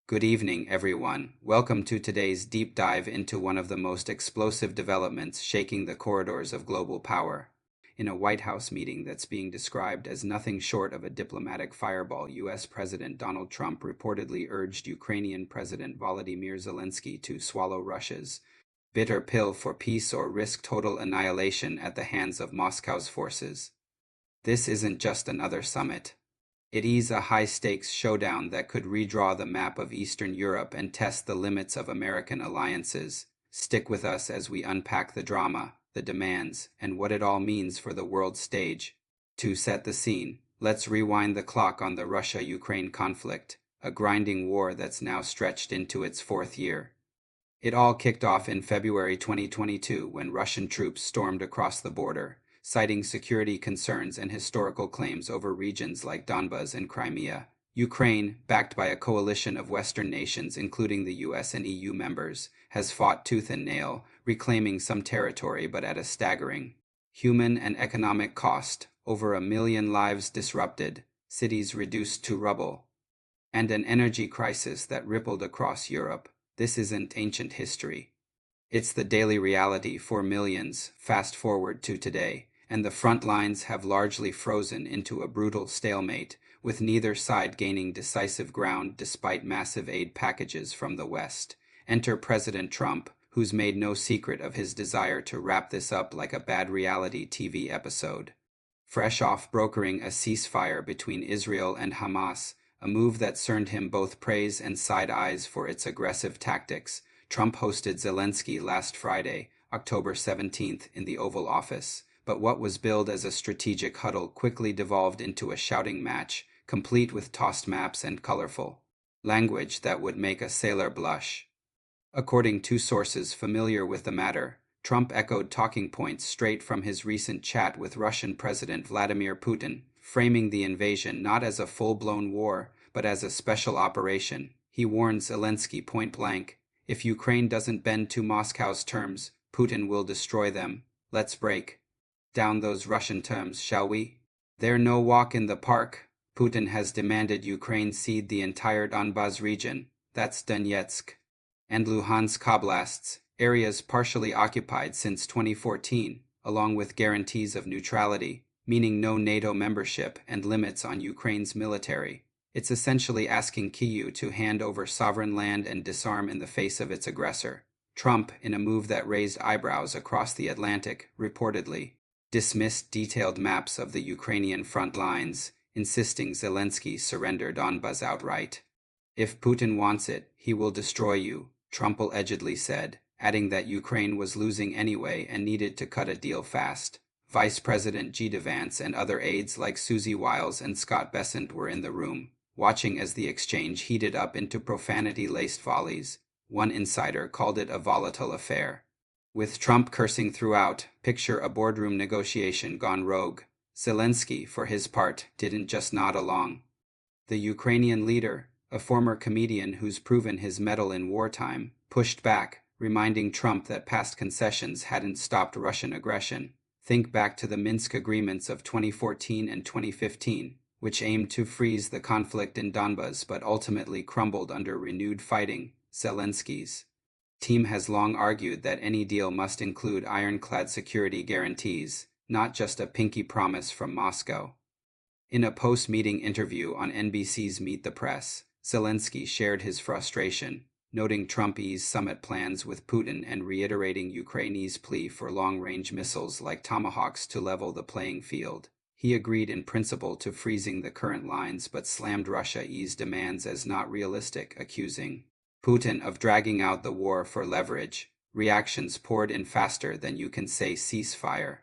Good evening, everyone. Welcome to today's deep dive into one of the most explosive developments shaking the corridors of global power. In a White House meeting that's being described as nothing short of a diplomatic fireball, U.S. President Donald Trump reportedly urged Ukrainian President Volodymyr Zelenskyy to swallow Russia's bitter pill for peace or risk total annihilation at the hands of Moscow's forces. This isn't just another summit. It is a high-stakes showdown that could redraw the map of Eastern Europe and test the limits of American alliances. Stick with us as we unpack the drama, the demands, and what it all means for the world stage. To set the scene, let's rewind the clock on the Russia-Ukraine conflict, a grinding war that's now stretched into its fourth year. It all kicked off in February 2022 when Russian troops stormed across the border, citing security concerns and historical claims over regions like Donbas and Crimea. Ukraine, backed by a coalition of Western nations including the US and EU members, has fought tooth and nail, reclaiming some territory but at a staggering human and economic cost: over 1 million lives disrupted, cities reduced to rubble, and an energy crisis that rippled across Europe. This isn't ancient history. It's the daily reality for millions. Fast forward to today, and the front lines have largely frozen into a brutal stalemate, with neither side gaining decisive ground despite massive aid packages from the West. Enter President Trump, who's made no secret of his desire to wrap this up like a bad reality TV episode. Fresh off brokering a ceasefire between Israel and Hamas, a move that earned him both praise and side eyes for its aggressive tactics, Trump hosted Zelenskyy last Friday, October 17th, in the Oval Office. But what was billed as a strategic huddle quickly devolved into a shouting match, complete with tossed maps and colorful language that would make a sailor blush. According to sources familiar with the matter, Trump echoed talking points straight from his recent chat with Russian President Vladimir Putin, framing the invasion not as a full-blown war, but as a special operation. He warned Zelenskyy point-blank, "If Ukraine doesn't bend to Moscow's terms, Putin will destroy them. Let's break down those Russian terms, shall we? They're no walk in the park." Putin has demanded Ukraine cede the entire Donbas region, that's Donetsk and Luhansk oblasts, areas partially occupied since 2014, along with guarantees of neutrality, meaning no NATO membership and limits on Ukraine's military. It's essentially asking Kyiv to hand over sovereign land and disarm in the face of its aggressor. Trump, in a move that raised eyebrows across the Atlantic, reportedly dismissed detailed maps of the Ukrainian front lines, insisting Zelenskyy surrender Donbas outright. "If Putin wants it, he will destroy you," Trump allegedly said, adding that Ukraine was losing anyway and needed to cut a deal fast. Vice President J.D. Vance and other aides like Susie Wiles and Scott Bessent were in the room, watching as the exchange heated up into profanity-laced volleys. One insider called it a volatile affair. With Trump cursing throughout, picture a boardroom negotiation gone rogue. Zelenskyy, for his part, didn't just nod along. The Ukrainian leader, a former comedian who's proven his mettle in wartime, pushed back, reminding Trump that past concessions hadn't stopped Russian aggression. Think back to the Minsk agreements of 2014 and 2015, which aimed to freeze the conflict in Donbas but ultimately crumbled under renewed fighting. Zelenskyy's team has long argued that any deal must include ironclad security guarantees, not just a pinky promise from Moscow. In a post-meeting interview on NBC's Meet the Press, Zelenskyy shared his frustration, noting Trump's summit plans with Putin and reiterating Ukraine's plea for long-range missiles like Tomahawks to level the playing field. He agreed in principle to freezing the current lines but slammed Russia's demands as not realistic, accusing Putin of dragging out the war for leverage. Reactions poured in faster than you can say ceasefire.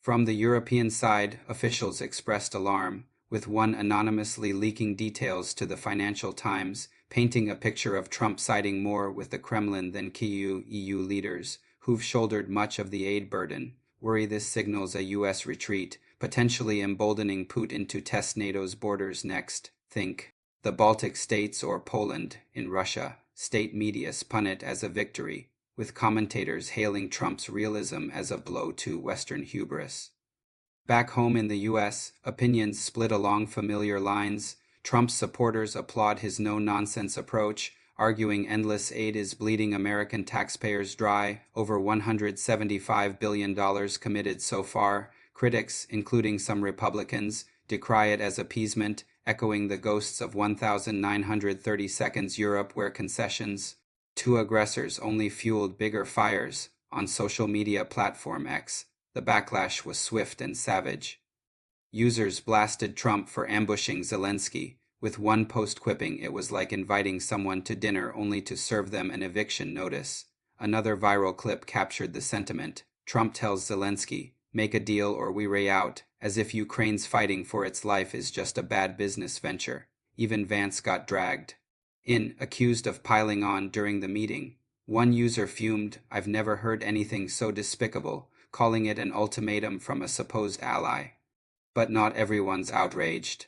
From the European side, officials expressed alarm, with one anonymously leaking details to the Financial Times, painting a picture of Trump siding more with the Kremlin than Kyiv. EU leaders, who've shouldered much of the aid burden, worry this signals a U.S. retreat, potentially emboldening Putin to test NATO's borders next. Think the Baltic states or Poland. In Russia, state media spun it as a victory, with commentators hailing Trump's realism as a blow to Western hubris. Back home in the U.S., opinions split along familiar lines. Trump's supporters applaud his no-nonsense approach, arguing endless aid is bleeding American taxpayers dry, over $175 billion committed so far. Critics, including some Republicans, decry it as appeasement, echoing the ghosts of 1932 Europe where concessions to aggressors only fueled bigger fires. On social media platform X, the backlash was swift and savage. Users blasted Trump for ambushing Zelenskyy, with one post quipping it was like inviting someone to dinner only to serve them an eviction notice. Another viral clip captured the sentiment. Trump tells Zelenskyy, "Make a deal or we ray out," as if Ukraine's fighting for its life is just a bad business venture. Even Vance got dragged in, accused of piling on during the meeting. One user fumed, "I've never heard anything so despicable," calling it an ultimatum from a supposed ally. But not everyone's outraged.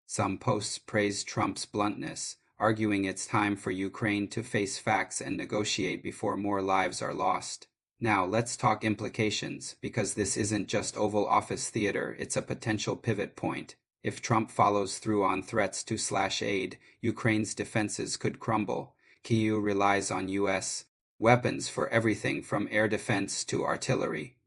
Some posts praised Trump's bluntness, arguing it's time for Ukraine to face facts and negotiate before more lives are lost. Now let's talk implications, because this isn't just Oval Office theater, it's a potential pivot point. If Trump follows through on threats to slash aid, Ukraine's defenses could crumble. Kyiv relies on U.S. weapons for everything from air defense to artillery.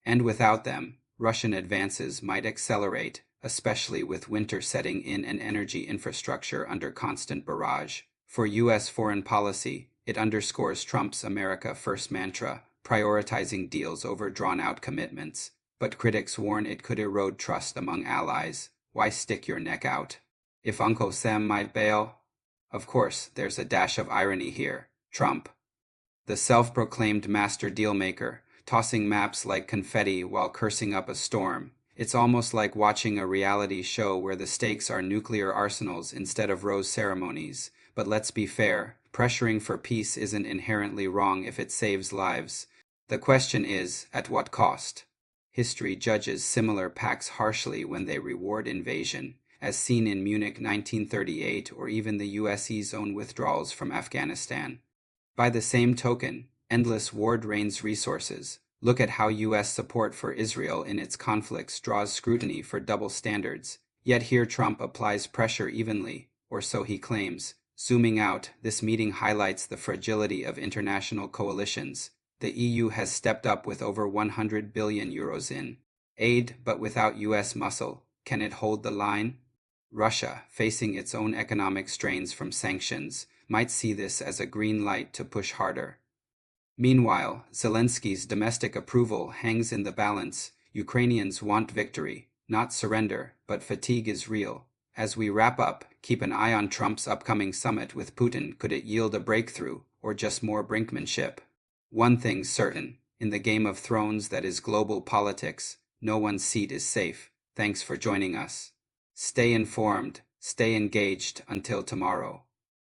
And without them, Russian advances might accelerate, especially with winter setting in and energy infrastructure under constant barrage. For U.S. foreign policy, it underscores Trump's America First mantra, prioritizing deals over drawn-out commitments. But critics warn it could erode trust among allies. Why stick your neck out if Uncle Sam might bail? Of course, there's a dash of irony here. Trump, the self-proclaimed master dealmaker, tossing maps like confetti while cursing up a storm. It's almost like watching a reality show where the stakes are nuclear arsenals instead of rose ceremonies. But let's be fair, pressuring for peace isn't inherently wrong if it saves lives. The question is, at what cost? History judges similar pacts harshly when they reward invasion, as seen in Munich 1938 or even the US's own withdrawals from Afghanistan. By the same token, endless war drains resources. Look at how U.S. support for Israel in its conflicts draws scrutiny for double standards. Yet here Trump applies pressure evenly, or so he claims. Zooming out, this meeting highlights the fragility of international coalitions. The EU has stepped up with over 100 billion euros in aid, but without U.S. muscle, can it hold the line? Russia, facing its own economic strains from sanctions, might see this as a green light to push harder. Meanwhile, Zelenskyy's domestic approval hangs in the balance. Ukrainians want victory, not surrender, but fatigue is real. As we wrap up, keep an eye on Trump's upcoming summit with Putin. Could it yield a breakthrough, or just more brinkmanship? One thing's certain, in the Game of Thrones that is global politics, no one's seat is safe. Thanks for joining us. Stay informed, stay engaged until tomorrow.